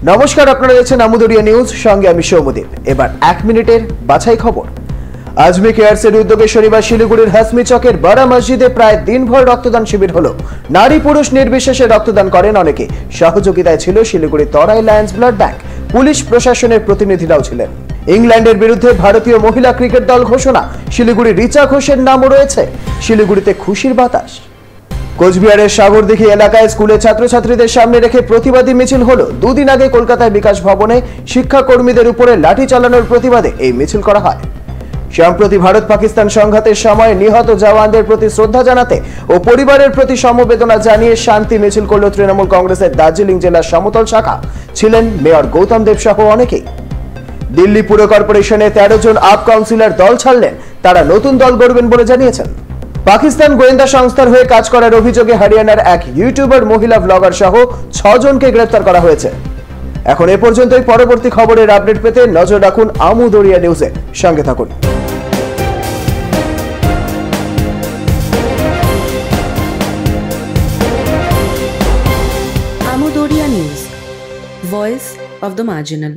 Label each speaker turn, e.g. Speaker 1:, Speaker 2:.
Speaker 1: নমস্কার, আপনারা দেখছেন আমুদরিয়া নিউজ, সঙ্গে আমি সৌমদীপ। এবার 1 মিনিটের বাছাই খবর। আজমি কেয়ারসের উদ্যোগে শনিবার শিলিগুড়ির হাসমি চকের বড় মসজিদে প্রায় দিনভর রক্তদান শিবির হলো। নারী পুরুষ নির্বিশেষে রক্তদান করেন অনেকে। সহযোগিতায় ছিল শিলিগুড়ি তরাই লায়ন্স ব্লাড ব্যাংক, পুলিশ প্রশাসনের প্রতিনিধিরাও ছিলেন। ইংল্যান্ডের বিরুদ্ধে ভারতীয় মহিলা ক্রিকেট দল ঘোষণা, শিলিগুড়ি রিচা ঘোষের নামও রয়েছে। শিলিগুড়িতে খুশির বাতাস। কোচবিহারের সাগরদিঘি এলাকায় স্কুলে ছাত্রছাত্রীদের সামনে রেখে প্রতিবাদী মিছিল হলো। দুদিন আগে কলকাতায় বিকাশ ভবনে শিক্ষাকর্মীদের উপরে লাঠি চালানোর প্রতিবাদে এই মিছিল করা হয়। সম্প্রতি ভারত পাকিস্তান সংঘাতের সময় নিহত জওয়ানদের প্রতি শ্রদ্ধা জানাতে ও পরিবারের প্রতি সমবেদনা জানিয়ে শান্তি মিছিল করল তৃণমূল কংগ্রেসের দার্জিলিং জেলার সমতল শাখা। ছিলেন মেয়র গৌতম দেব সহ অনেকেই। দিল্লি পুর কর্পোরেশনে 13 জন আপ কাউন্সিলর দল ছাড়লেন। তারা নতুন দল গড়বেন বলে জানিয়েছেন। পাকিস্তান গোয়েন্দা সংস্থার হয়ে কাজ করার অভিযোগে হরিয়ানার এক ইউটিউবার, মহিলা ব্লগার সহ 6 জনকে গ্রেফতার করা হয়েছে। এখন এ পর্যন্তই। পরবর্তী খবরের আপডেট পেতে নজর রাখুন আমুদরিয়া নিউজে। সঙ্গে থাকুন।
Speaker 2: Amudoria News, voice of the marginal.